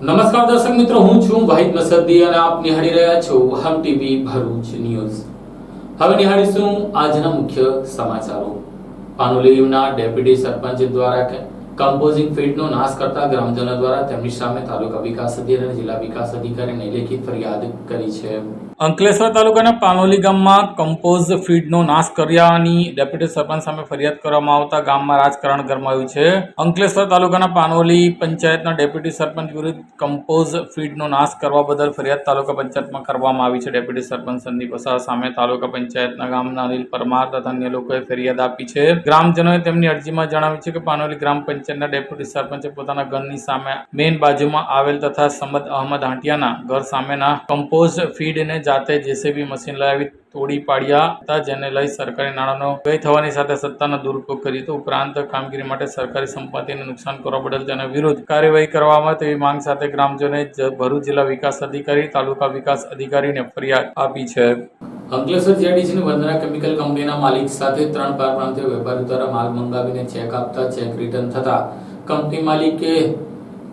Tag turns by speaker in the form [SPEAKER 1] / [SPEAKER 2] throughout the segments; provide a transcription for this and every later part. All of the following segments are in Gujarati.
[SPEAKER 1] નમસ્કાર દર્શક મિત્રો, હું છું વાહિદ મસદ્દી અને આપ નિહાળી રહ્યા છો હમ ટીવી ભરૂચ ન્યૂઝ। હવે નિહાળીશું આજના મુખ્ય સમાચારો। પાનોલીના ડેપ્યુટી સરપંચ દ્વારા કમ્પોઝિંગ ફીડનો નાશ કરતા ગ્રામજનો દ્વારા તેમની સામે તાલુકા વિકાસ અધિકારી અને જિલ્લા વિકાસ અધિકારીને લેખિત ફરિયાદ કરી છે। અંકલેશ્વર તાલુકાના પાનોલી ગામમાં કમ્પોઝ ફીડનો નાશ કર્યાની ડેપ્યુટી સરપંચ સામે ફરિયાદ કરવામાં આવતા ગામમાં રાજકારણ ગરમાયું છે। અંકલેશ્વર તાલુકાના પાનોલી પંચાયતના ડેપ્યુટી સરપંચ વિરુદ્ધ કમ્પોઝ ફીડનો નાશ કરવા બદલ ફરિયાદ તાલુકા પંચાયતમાં કરવામાં આવી છે। ડેપ્યુટી સરપંચ સંદીપ વસાવા સામે તાલુકા પંચાયતના ગામના અનિલ પરમાર તથા અન્ય લોકોએ ફરિયાદ આપી છે। ગ્રામજનોએ તેમની અરજીમાં જણાવ્યું છે કે પાનોલી ગ્રામ પંચાયતના ડેપ્યુટી સરપંચે પોતાના ઘરની સામે મેઇન બાજુમાં આવેલ તથા સમદ અહમદ હાંટિયાના ઘર સામેના કમ્પોઝ ફીડને જાતે જેસીબી મશીન લાવી તોડી પાડ્યા હતા, જેને લઈ સરકારી નાણાંનો વ્યય થવાની સાથે સત્તાનો દુરુપયોગ કર્યો હતો। ઉપરાંત કામગીરી માટે સરકારી સંપત્તિને નુકસાન કરવા બદલ તેના વિરુદ્ધ કાર્યવાહી કરવામાં તેવી માંગ સાથે ગ્રામજનોએ ભરૂચ જિલ્લા વિકાસ અધિકારી, તાલુકા વિકાસ અધિકારીને ફરિયાદ આપી છે। અંકલેશ્વર જીઆઈડીસીની વંદના કેમિકલ કંપનીના માલિક સાથે 3 પરપ્રાંતીય વેપારીઓ દ્વારા માલ મંગાવીને ચેક આપતા ચેક રિટર્ન થતા કંપની માલિકે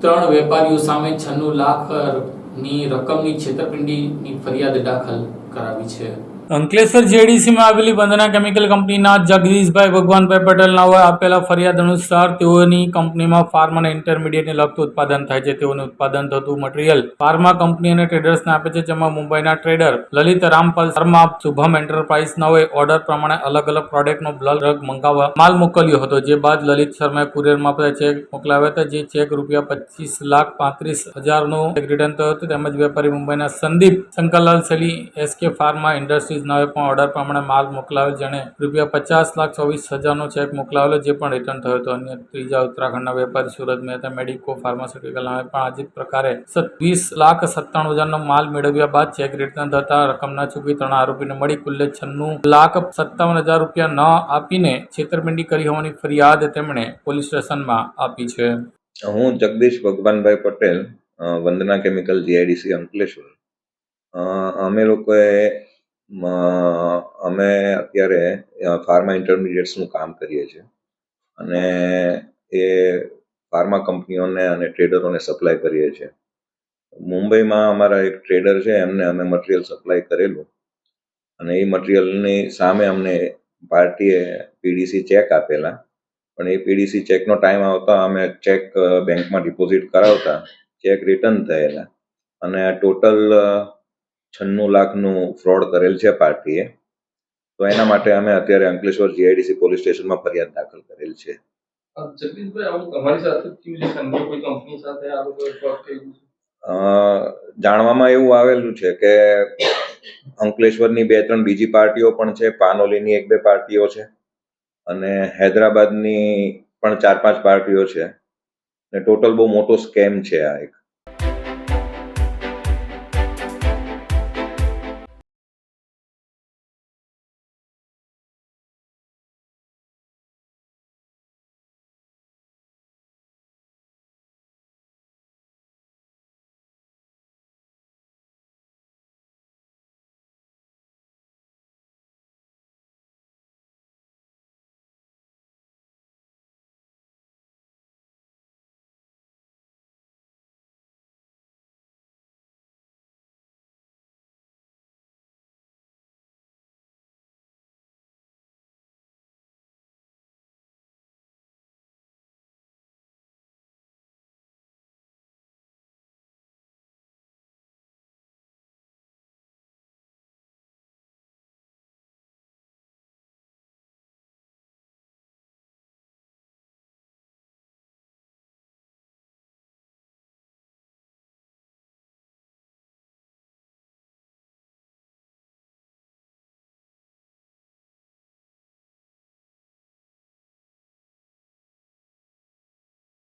[SPEAKER 1] 3 વેપારીઓ સામે 96 લાખની રકમની છેતરપિંડીની ફરિયાદ દાખલ કરાવી છે। અંકલેશ્વર જીઆઈડીસીમાં આવેલી વંદના કેમિકલ કંપનીના જગદીશભાઈ ભગવાનભાઈ પટેલ નાઓએ આપેલા ફરિયાદ અનુસાર તેઓની કંપનીમાં ફાર્મા અને ઇન્ટરમીડિયેટને લગતું ઉત્પાદન થાય છે। તેઓનું ઉત્પાદન થતું મટીરિયલ ફાર્મા કંપની અને ટ્રેડર્સને આપે છે, જેમાં મુંબઈના ટ્રેડર લલિત રામપાલ શર્મા શુભમ એન્ટરપ્રાઇઝ નાઓએ ઓર્ડર પ્રમાણે અલગ અલગ પ્રોડક્ટનો બ્લડ મંગાવવા માલ મોકલ્યો હતો, જે બાદ લલિત શર્માએ કુરિયરમાં ચેક મોકલાવ્યા હતા, જે ચેક ₹25,35,000 નો રિટર્ન થયો હતો। તેમજ વેપારી મુંબઈના Sandeep Shankarlal Seli SK pharma industries નાઓએ પણ ઓર્ડર પ્રમાણે માલ મોકલાવેલ, જેણે ₹50,24,000 નો ચેક મોકલાવેલો, જે પણ રિટર્ન થયો હતો। અન્ય ત્રીજા ઉત્તરાખંડના વેપારી સુરત મહેતા મેડિકો ફાર્માસ્યુટિકલ નાઓએ પણ આ જ પ્રકારે ₹20,97,000 નો માલ મેળવ્યા બાદ ચેક રિટર્ન થતા રકમ ન ચૂકવી 3 આરોપીને મળી કુલ ₹96,57,000 ન આપીને છેતરપિંડી કરી હોવાની ફરિયાદ તેમણે પોલીસ સ્ટેશનમાં આપી છે।
[SPEAKER 2] હું જગદીશ ભગવાનભાઈ પટેલ, વંદના કેમિકલ જીઆઈડીસી અંકલેશ્વર। અમે અત્યારે ફાર્મા ઇન્ટરમીડિયેટ્સનું કામ કરીએ છીએ અને એ ફાર્મા કંપનીઓને અને ટ્રેડરોને સપ્લાય કરીએ છીએ। મુંબઈમાં અમારા એક ટ્રેડર છે, એમને અમે મટીરિયલ સપ્લાય કરેલું અને એ મટીરિયલની સામે અમને પાર્ટીએ પીડીસી ચેક આપેલા, પણ એ પીડીસી ચેકનો ટાઈમ આવતા અમે ચેક બેંકમાં ડિપોઝિટ કરાવતા ચેક રિટર્ન થયેલા અને ટોટલ 96 લાખનું ફ્રોડ કરેલ છે પાર્ટીએ। તો એના માટે અમે અત્યારે અંકલેશ્વર જીઆઈડીસી પોલીસ સ્ટેશનમાં ફરિયાદ દાખલ કરેલ છે।
[SPEAKER 3] જગદીશભાઈ, આવું તમારી સાથે થયું છે કે અન્ય કોઈ કંપની સાથે આ લોકોએ ફ્રોડ કર્યું છે?
[SPEAKER 2] જાણવામાં એવું આવેલું છે કે અંકલેશ્વરની 2-3 બીજી પાર્ટીઓ પણ છે, પાનોલીની 1-2 પાર્ટીઓ છે અને હૈદરાબાદની પણ 4-5 પાર્ટીઓ છે ને ટોટલ બહુ મોટો સ્કેમ છે આ એક।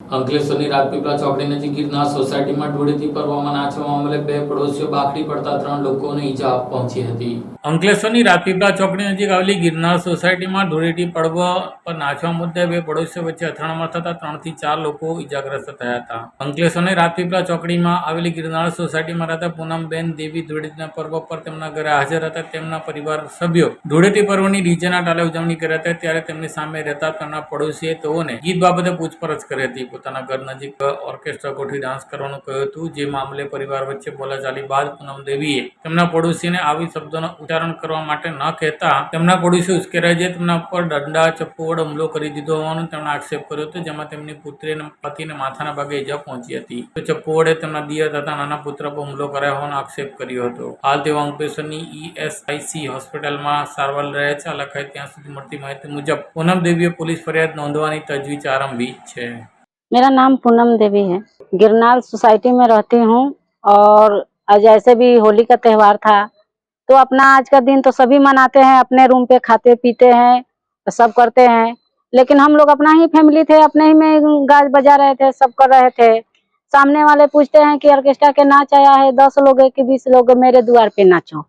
[SPEAKER 1] અંકલેશ્વરની રાજપીપળા ચોકડી નજીક ગિરનાર સોસાયટીમાં ધૂળેટી પર્વમાં નાચવા મામલે 2 પડોશીઓ બાકડી પડતા 3 લોકોને ઈજા પહોંચી હતી। અંકલેશ્વરની રાજપીપળા ચોકડી નજીક આવેલી ગિરનાર સોસાયટીમાં ધૂળેટી પર્વ પર નાચવા મુદ્દે 2 પડોશીઓ વચ્ચે અથડામણ થતા 3 થી 4 લોકો ઈજાગ્રસ્ત થયા હતા। અંકલેશ્વરની રાજપીપળા ચોકડીમાં આવેલી ગિરનાર સોસાયટીમાં રહેતા પૂનમબેન દેવી ધૂળેટીના પર્વ પર તેમના ઘરે હાજર હતા। તેમના પરિવાર સભ્યો ધૂળેટી પર્વની ડીજેના તાલે ઉજવણી કરી હતી, ત્યારે તેમની સામે રહેતા તેમના પડોશીએ તેઓને ગીત બાબતે પૂછપરછ કરી હતી। પોતાના ઘર નજીક ઓર્કેસ્ટ્રા ગોઠવી ડાન્સ કરવાનું કહ્યું હતું, જે મામલે પરિવાર વચ્ચે બોલાચાલી બાદ પૂનમ દેવીએ તેમના પડોશીને આવી શબ્દોનું ઉચ્ચારણ કરવા માટે ન કહેતા તેમના પડોશી ઉશ્કેરાઈ જઈ તેમના ઉપર દંડા ચપ્પુ વડે હુમલો કરી દીધો હોવાનો તેમણે આક્ષેપ કર્યો હતો, જેમાં તેમની પુત્રી અને પતિને માથાના ભાગે ઈજા પહોંચી હતી. તો ચપ્પુ વડે તેમના દિયર તથા નાના પુત્ર પર હુમલો કરાયો હોવાનો આક્ષેપ કર્યો હતો. હાલ તેઓ અંકલેશ્વરની ESIC હોસ્પિટલમાં સારવાર રહે છે. આ લખાય ત્યાં સુધી મળતી માહિતી મુજબ પૂનમ દેવીએ પોલીસ ફરિયાદ નોંધવાની तजवीज आरंभी है।
[SPEAKER 4] मेरा नाम पूनम देवी है, गिरनाल सोसाइटी में रहती हूँ और आज ऐसे भी होली का त्यौहार था तो अपना आज का दिन तो सभी मनाते हैं, अपने रूम पे खाते पीते हैं, सब करते हैं, लेकिन हम लोग अपना ही फैमिली थे, अपने ही में गाज बजा रहे थे, सब कर रहे थे। सामने वाले पूछते हैं कि ऑर्केस्ट्रा के नाच आया है, 10 लोग है कि 20 लोग मेरे द्वार पे नाचो।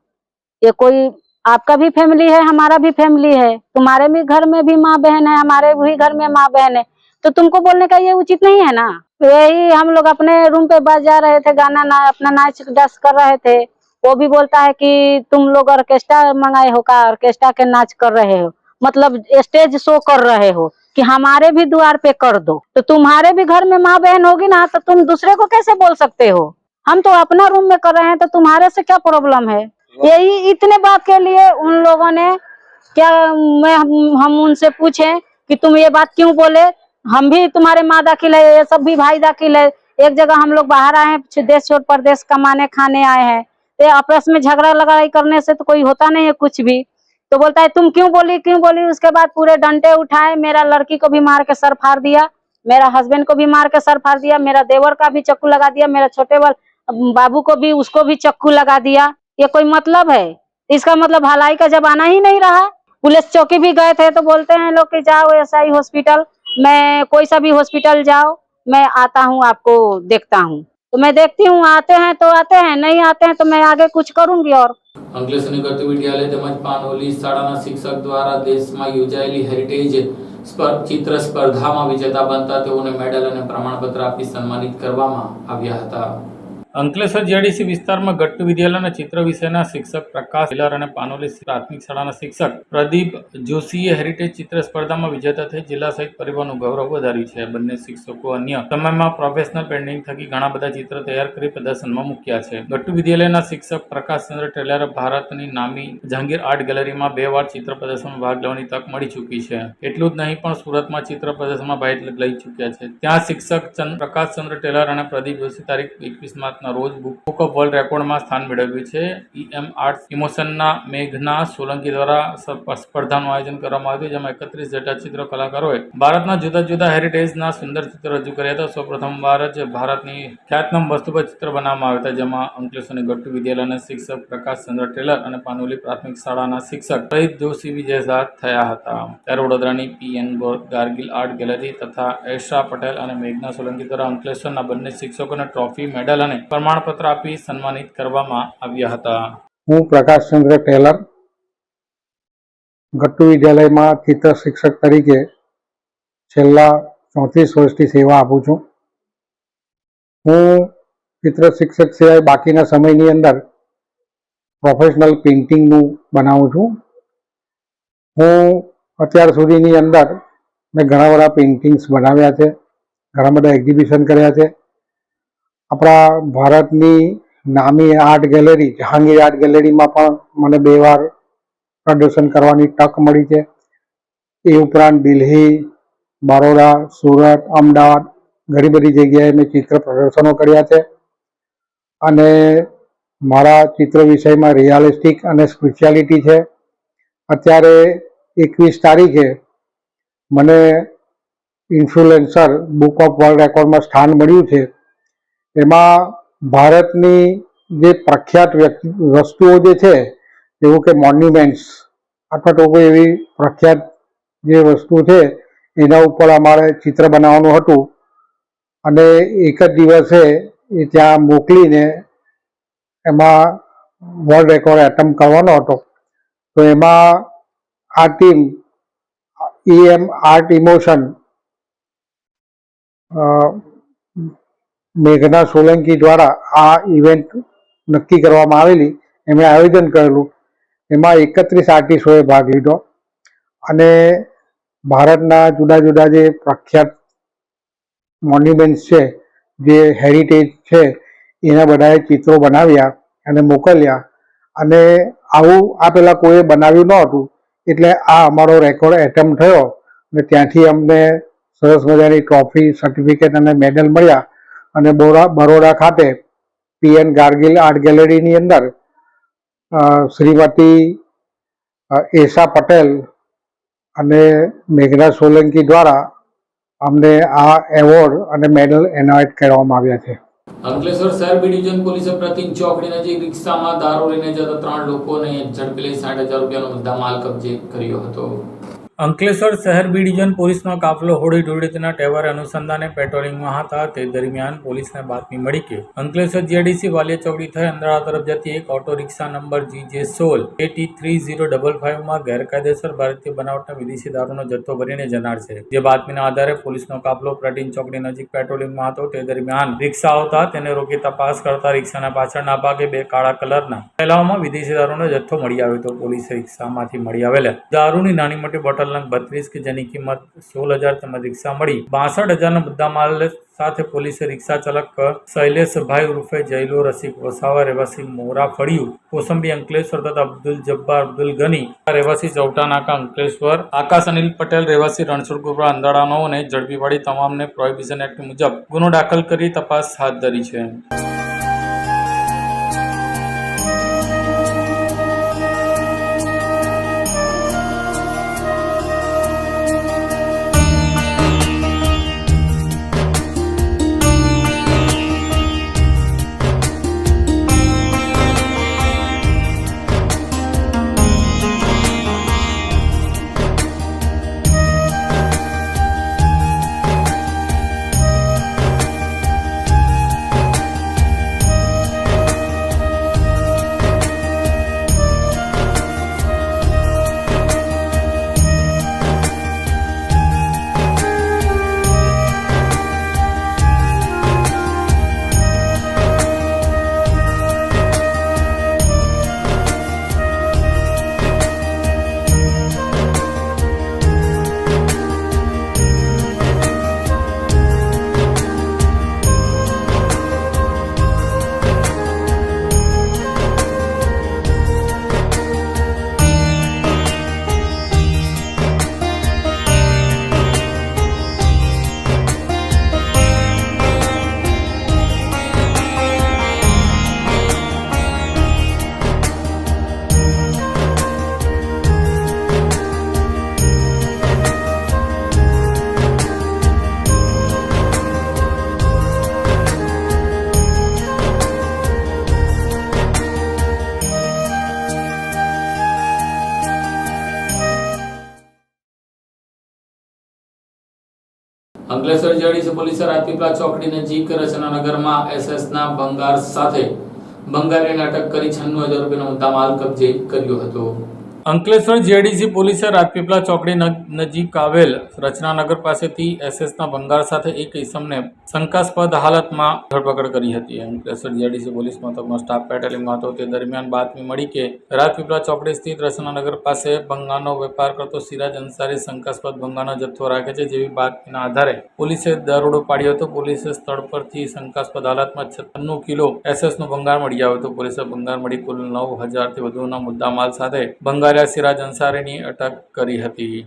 [SPEAKER 4] ये कोई आपका भी फैमिली है, हमारा भी फैमिली है, तुम्हारे भी घर में भी माँ बहन है, हमारे भी घर में माँ बहन है, तो तुमको बोलने का ये उचित नहीं है ना। यही हम लोग अपने रूम पे बजा रहे थे, गाना अपना नाच डांस कर रहे थे, वो भी बोलता है कि तुम लोग ऑर्केस्ट्रा मंगाए हो का, ऑर्केस्ट्रा के नाच कर रहे हो, मतलब स्टेज शो कर रहे हो कि हमारे भी द्वार पे कर दो। तो तुम्हारे भी घर में माँ बहन होगी ना, तो तुम दूसरे को कैसे बोल सकते हो। हम तो अपना रूम में कर रहे हैं, तो तुम्हारे से क्या प्रॉब्लम है। यही इतने बात के लिए उन लोगों ने क्या हम उनसे पूछे कि तुम ये बात क्यों बोले, हम भी तुम्हारे माँ दाखिल है, ये सब भी भाई दाखिल है, एक जगह हम लोग बाहर आए हैं, देश छोड़ परदेश कमाने खाने आए हैं, तो आपस में झगड़ा लगाई करने से तो कोई होता नहीं है कुछ भी। तो बोलता है तुम क्यों बोली। उसके बाद पूरे डंडे उठाए, मेरा लड़की को भी मार के सर फाड़ दिया, मेरा हस्बैंड को भी मार के सर फाड़ दिया, मेरा देवर का भी चक्कू लगा दिया, मेरा छोटे बाबू को भी, उसको भी चक्कू लगा दिया। ये कोई मतलब है। इसका मतलब भलाई का जमाना ही नहीं रहा। पुलिस चौकी भी गए थे तो बोलते हैं लोग कि जाओ एसआई हॉस्पिटल, मैं कोई सा भी हॉस्पिटल जाओ, मैं आता हूँ, आपको देखता हूँ। तो मैं देखती हूँ, आते हैं तो आते हैं, नहीं आते हैं तो मैं आगे कुछ करूंगी। और
[SPEAKER 1] અંકલેશ્વરની ગત વિદ્યાલય તેમજ પાનોલી શાળાના શિક્ષક દ્વારા દેશમાં યોજાયેલી હેરિટેજ ચિત્ર સ્પર્ધામાં વિજેતા બનતા તેઓને મેડલ અને પ્રમાણપત્ર આપી સન્માનિત કરવામાં આવ્યા હતા। અંકલેશ્વર જેડીસી વિસ્તારમાં ગટ્ટુ વિદ્યાલયના ચિત્ર વિષયના શિક્ષક પ્રકાશ હિલર અને પાનોલી પ્રાથમિક શાળાના શિક્ષક પ્રદીપ જોશીએ હેરિટેજ ચિત્ર સ્પર્ધામાં વિજેતા થઈ જિલ્લા સહિત પરિવારનું ગૌરવ વધાર્યું છે। બંને શિક્ષકો અન્ય સમયમાં પ્રોફેશનલ પેઇન્ટિંગ થકી ઘણા બધા ચિત્ર તૈયાર કરી પ્રદર્શનમાં મૂક્યા છે। ગટ્ટુ વિદ્યાલયના શિક્ષક પ્રકાશ ચંદ્ર ટેલરે ભારતની નામી જહાંગીર આર્ટ ગેલેરીમાં 2 વાર ચિત્ર પ્રદર્શનમાં ભાગ લેવાની તક મળી ચૂકી છે। એટલું જ નહીં પણ સુરતમાં ચિત્ર પ્રદર્શનમાં ભાગ લઈ ચૂક્યા છે। ત્યાં શિક્ષક પ્રકાશ ચંદ્ર ટેલર અને પ્રદીપ જોશી તારીખ 21 March rose book of world record में स्थान मेळव्યું છે। EM आर्ट्स इमोशनना मेघना सोलंकी द्वारा स्पर्धाનું आयोजन કરવામાં આવ્યું, જેમાં 31 જેટલા ચિત્ર કલાકારોએ ભારતના જુદા જુદા હેરિટેજના સુંદર ચિત્ર રજૂ કર્યા હતા। સૌપ્રથમવાર જ ભારતની ખ્યાતનામ વસ્તુ પર ચિત્ર બનાવવામાં આવ્યા હતા, જેમાં અંકલેશ્વરની ગટ્ટુ વિદ્યાલયના શિક્ષક પ્રકાશ ચંદ્ર ટેલર અને પાનોલી પ્રાથમિક શાળાના શિક્ષક પ્રદીપ જોશી વિજેતા થયા હતા। ત્યારે વડોદરાની PN ગાર્ગિલ આર્ટ ગેલેરી તથા એશા પટેલ અને મેઘના સોલંકી દ્વારા અંકલેશ્વરના બંને શિક્ષકોને ટ્રોફી, મેડલ અને પ્રમાણપત્ર આપી સન્માનિત કરવામાં આવ્યા હતા।
[SPEAKER 5] હું પ્રકાશચંદ્ર ટેલર ગટ્ટુ વિદ્યાલયમાં ચિત્ર શિક્ષક તરીકે છેલ્લા 34 વર્ષથી સેવા આપું છું। હું ચિત્ર શિક્ષક સિવાય બાકીના સમયની અંદર પ્રોફેશનલ પેઇન્ટિંગનું બનાવું છું। હું અત્યાર સુધીની અંદર મેં ઘણા બધા પેઇન્ટિંગ્સ બનાવ્યા છે, ઘણા બધા એક્ઝિબિશન કર્યા છે। આપણા ભારતની નામી આર્ટ ગેલેરી જહાંગીર આર્ટ ગેલેરીમાં પણ મને 2 વાર પ્રદર્શન કરવાની તક મળી છે। એ ઉપરાંત દિલ્હી, બરોડા, સુરત, અમદાવાદ ઘણી બધી જગ્યાએ મેં ચિત્ર પ્રદર્શનો કર્યા છે અને મારા ચિત્ર વિષયમાં રિયાલિસ્ટિક અને સ્પિરિચ્યુઆલિટી છે। અત્યારે 21 તારીખે મને ઇન્ફ્લુએન્સર બુક ઓફ વર્લ્ડ રેકોર્ડમાં સ્થાન મળ્યું છે। એમાં ભારતની જે પ્રખ્યાત વસ્તુઓ જે છે, એવું કે મોન્યુમેન્ટ્સ અથવા તો કોઈ એવી પ્રખ્યાત જે વસ્તુ છે એના ઉપર અમારે ચિત્ર બનાવવાનું હતું અને એક જ દિવસે એ ત્યાં મોકલીને એમાં વર્લ્ડ રેકોર્ડ એટેમ્પ્ટ કરવાનો હતો। તો એમાં આ ટીમ EM આર્ટ ઇમોશન મેઘના સોલંકી દ્વારા આ ઇવેન્ટ નક્કી કરવામાં આવેલી, એમણે આયોજન કરેલું। એમાં 31 આર્ટિસ્ટોએ ભાગ લીધો અને ભારતના જુદા જુદા જે પ્રખ્યાત મોન્યુમેન્ટ્સ છે, જે હેરિટેજ છે, એના બધાએ ચિત્રો બનાવ્યા અને મોકલ્યા. અને આવું આ પહેલાં કોઈએ બનાવ્યું ન હતું, એટલે આ અમારો રેકોર્ડ એટેમ્પ થયો અને ત્યાંથી અમને સરસ મજાની ટ્રોફી, સર્ટિફિકેટ અને મેડલ મળ્યા. અને બરોડા ખાતે PN ગાર્ગિલ આર્ટ ગેલેરીની અંદર શ્રીમતી એશા પટેલ અને મેઘના સોલંકી દ્વારા અમને આ એવોર્ડ અને મેડલ એનાયત કરવામાં આવ્યા છે.
[SPEAKER 1] અંકલેશ્વર શહેર બી ડિવિઝન પોલીસે પ્રતિક ચોકડી નજીક રિક્ષામાં દારૂ લઈને જતા 3 લોકોને ઝડપી લઈ 60,000 રૂપિયાનો મુદ્દામાલ કબજે કર્યો હતો. અંકલેશ્વર શહેર બી ડિવિઝન પોલીસનો કાફલો હોળી ધૂળેટીના તહેવાર અનુસંધાને પેટ્રોલિંગમાં હતા. તે દરમિયાન પોલીસને બાતમી મળી કે અંકલેશ્વર GDC વાલિયા ચોકડી થઈ અંદરાળા તરફ જતી એક auto rickshaw number GJ16 AT3055 માં ગેરકાયદેસર ભારતીય બનાવટના વિદેશી દારૂનો જથ્થો ભરીને જનાર છે. જે બાતમીના આધારે પોલીસનો કાફલો પ્રતિક ચોકડી નજીક પેટ્રોલિંગમાં હતો. તે દરમિયાન રિક્ષા આવતા તેને રોકી તપાસ કરતા રિક્ષાના પાછળના ભાગે 2 કાળા કલરના થેલાઓમાં વિદેશી દારૂનો જથ્થો મળી આવ્યો હતો. પોલીસે રિક્ષામાંથી મળી આવેલા દારૂની નાની મોટી બોટલ 32 કે જેની કિંમત 16,000 તેમજ રિક્ષા મળી 62,000 મુદ્દામાલ સાથે પોલીસે રિક્ષા ચાલક શૈલેષભાઈ ઉર્ફે જયલો રસિક વસાવા રહેવાસી મોરા ફળિયું કોસંબી અંકલેશ્વર તથા અબ્દુલ જબ્બાર અબ્દુલ ગની રહેવાસી ચૌટા નાકા અંકલેશ્વર, આકાશ અનિલ પટેલ રહેવાસી રણછોડપુરા અંધાડાનોને ઝડપી પાડી તમામને પ્રોહિબિશન એક્ટ મુજબ ગુનો દાખલ કરી તપાસ હાથ ધરી છે. અંકલેશ્વર GDC પોલીસે રાજપીપળા ચોકડી નજીક રચનાનગરમાં SS ના ભંગાર સાથે ભંગારીને અટક કરી 96,000 રૂપિયાનો મુદ્દામાલ કબજે કર્યો હતો. અંકલેશ્વર GDC પોલીસે રાજપીપળા ચોકડી નજીક આવેલ રચનાનગર પાસેથી SS ના ભંગાર સાથે એક ઇસમને શંકાસ્પદ હાલતમાં ધરપકડ કરી હતી. અંકલેશ્વર GDC પોલીસ મથકનો સ્ટાફ પેટ્રોલિંગમાં હતો. તે દરમિયાન બાતમી મળી કે રાજપીપળા ચોકડી સ્થિત રચનાનગર પાસે ભંગારનો વેપાર કરતો સિરાજ અંસારી શંકાસ્પદ ભંગારનો જથ્થો રાખે છે. જેવી બાતમીના આધારે પોલીસે દરોડો પાડ્યો હતો. પોલીસે સ્થળ પરથી શંકાસ્પદ હાલતમાં 96 કિલો SS નું ભંગાર મળી આવ્યું હતું. પોલીસે ભંગાર મળી કુલ 9,000 થી વધુના મુદ્દામાલ સાથે સિરાજ અંસારીની અટક કરી હતી.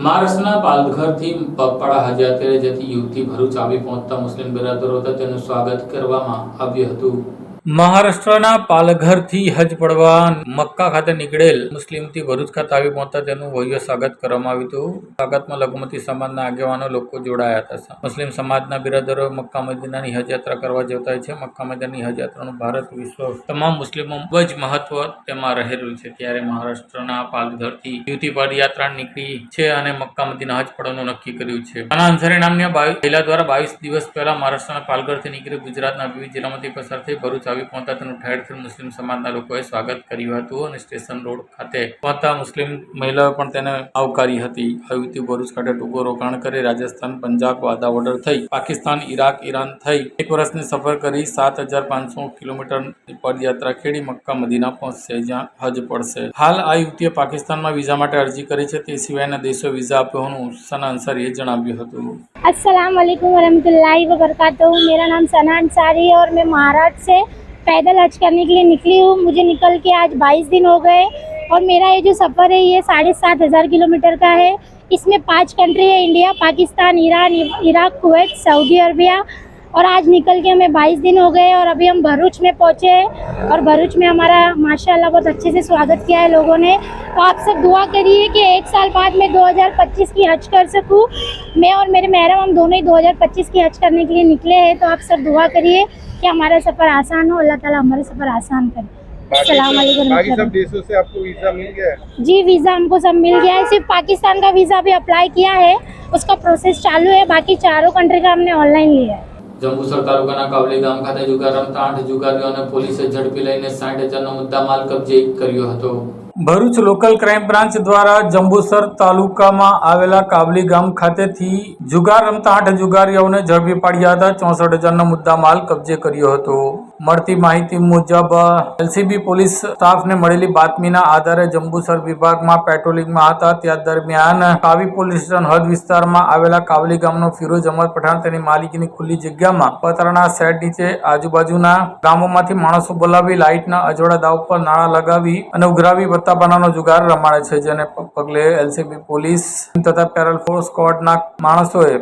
[SPEAKER 1] મહારાષ્ટ્રના પાલઘરથી પગપાળા હજ યાત્રાએ જતી યુવતી ભરૂચ આવી પહોંચતા મુસ્લિમ બિરાદરો હતા તેનું સ્વાગત કરવામાં આવ્યું હતું. મહારાષ્ટ્રના પાલઘરથી હજ પડવા મક્કા ખાતે નીકળેલ મુસ્લિમથી ભરૂચ ખાતે આવી પહોંચતા તેનું ભવ્ય સ્વાગત કરવામાં આવ્યું હતું. સ્વાગતમાં લઘુમતી સમાજના આગેવાનો લોકો જોડાયા હતા. મુસ્લિમ સમાજના બિરાદરો મક્કા મદીનાની હજ યાત્રા કરવા જતા હોય છે. મક્કા મદીનાની હજ યાત્રાનું ભારત વિશ્વ તમામ મુસ્લિમો ખૂબ જ મહત્વ તેમાં રહેલું છે. ત્યારે મહારાષ્ટ્રના પાલઘરથી યુવતી પદયાત્રા નીકળી છે અને મક્કા મદીના હજ પડવાનું નક્કી કર્યું છે. આના અંસારી નામની મહિલા દ્વારા 22 દિવસ પહેલા મહારાષ્ટ્રના પાલઘરથી નીકળી ગુજરાતના વિવિધ જિલ્લામાંથી પસાર થઈ ભરૂચ આવી પહોંચતા તેનું ઠેર ઠેર મુસ્લિમ સમાજના લોકોએ સ્વાગત કર્યું હતું અને સ્ટેશન રોડ ખાતે પહોંચતા મુસ્લિમ મહિલાઓએ પણ તેને આવકારી હતી. આ યુવતી ભરૂચ ખાતે ટૂંકું રોકાણ કરી રાજસ્થાન, પંજાબ, વાદા બોર્ડર થઈ પાકિસ્તાન, ઈરાક, ઈરાન થઈ 1 વર્ષની સફર કરી 7,500 કિલોમીટરની પદયાત્રા ખેડી મક્કા મદીના પહોંચશે, જ્યાં હજ પડશે. હાલ આ યુવતીએ પાકિસ્તાનમાં વિઝા માટે અરજી કરી છે. તે સિવાયના દેશો વિઝા આપ્યો હોવાનું સના અંસારીએ જણાવ્યું હતું.
[SPEAKER 6] अस्सलाम वालेकुम वरहमतुल्लाहि वबरकातुहू। मेरा नाम सना अंसारी है और मैं महाराष्ट्र से पैदल हज करने के लिए निकली हूँ। मुझे निकल के आज 22 दिन हो गए और मेरा ये जो सफ़र है ये 7,500 किलोमीटर का है। इसमें 5 कंट्री है, India, Pakistan, Iran, Iraq, Kuwait, Saudi Arabia. और आज निकल के हमें 22 दिन हो गए और अभी हम भरूच में पहुँचे हैं और भरूच में हमारा माशाल्लाह बहुत अच्छे से स्वागत किया है लोगों ने। तो आप सब दुआ करिए कि 1 साल बाद मैं 2025 की हज कर सकूं। मैं और मेरे महरम हम दोनों ही 2025 की हज करने के लिए निकले हैं। तो आप सब दुआ करिए कि हमारा सफ़र आसान हो, अल्लाह ताला हमारा सफ़र आसान करे। अस्सलाम वालेकुम।
[SPEAKER 7] बाकी सब देशों से आपको वीजा मिल गया है?
[SPEAKER 6] जी वीज़ा हमको सब मिल गया है। सिर्फ पाकिस्तान का वीज़ा भी अप्लाई किया है, उसका प्रोसेस चालू है। बाकी चारों कंट्री का हमने ऑनलाइन लिया है।
[SPEAKER 1] જંબુસર તાલુકાના કાવલી ગામ ખાતે જુગાર રમતા 8 જુગારીઓને પોલીસે ઝડપી લઈને 60,000નો મુદ્દામાલ કબજે કર્યો હતો. ભરૂચ લોકલ ક્રાઇમ બ્રાન્ચ દ્વારા જંબુસર તાલુકામાં આવેલા કાવલી ગામ ખાતેથી જુગાર રમતા 8 જુગારીઓને ઝડપી પાડ્યા હતા. 64,000નો મુદ્દામાલ કબજે કર્યો હતો. મળતી માહિતી મુજબ એલસીબી પોલીસ સ્ટાફને મળેલી બાતમીના આધારે જંબુસર વિભાગમાં પેટ્રોલિંગમાં હતા. ત્યાં દરમિયાન કાવી પોલીસ સ્ટેશન હદ વિસ્તારમાં આવેલા કાવલી ગામનો ફિરોજ અહમદ પઠાણ તેની માલિકીની ખુલ્લી જગ્યામાં પતરાના શેડ નીચે આજુબાજુના ગામોમાંથી માણસો બોલાવી લાઇટના અજોડા દાવ પર નાણાં લગાવી અને ઉઘરાવી બનાનો જુગાર રમાડે છે. જેને પગલે એલસીબી પોલીસ તથા પેરલ ફોર્સ સ્ક્વોડના માણસોએ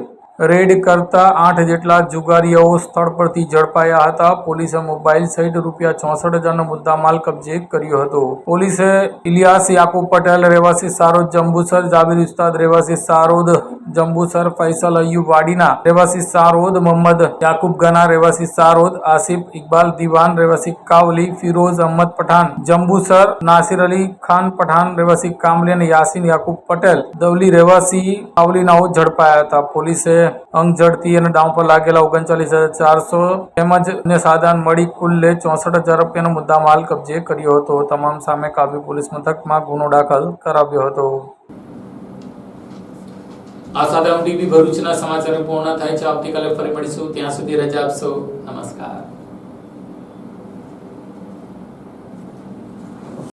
[SPEAKER 1] રેડ કરતા 8 જેટલા જુગારીઓ સ્થળ પરથી ઝડપાયા હતા. પોલીસે મોબાઈલ સહિત રૂપિયા 64,000નો મુદ્દામાલ કબજે કર્યો હતો. પોલીસે ઇલિયાસ યાકુબ પટેલ રહેવાસી સારોદ જંબુસર, જાબીર ઉસ્તાદ રહેવાસી સારોદ જંબુસર, ફૈસલ અયુબ વાડીના રહેવાસી સારોદ, મોહમ્મદ યાકુબ ગના રહેવાસી સારોદ, આસિફ ઇકબાલ દિવાન રહેવાસી કાવલી, ફિરોઝ અહમદ પઠાણ જંબુસર, નાસિર અલી ખાન પઠાણ રહેવાસી કામલી અને યાસીન યાકુબ પટેલ દવલી રહેવાસી કાવલીનાઓ ઝડપાયા હતા. પોલીસે અંગ ઝડતી અને દાવ પર લાગેલા 39,400 તેમજ સાધન મળી કુલ્લે 64,000 રૂપિયાનો મુદ્દામાલ કબજે કર્યો હતો. તમામ સામે કાવી પોલીસ મથકમાં ગુનો દાખલ કરાવ્યો હતો. આ સાથે ટીવી ભરૂચના સમાચાર પૂર્ણ થાય છે. આવતીકાલે ફરી મળીશું. ત્યાં સુધી રજા આપશો. નમસ્કાર.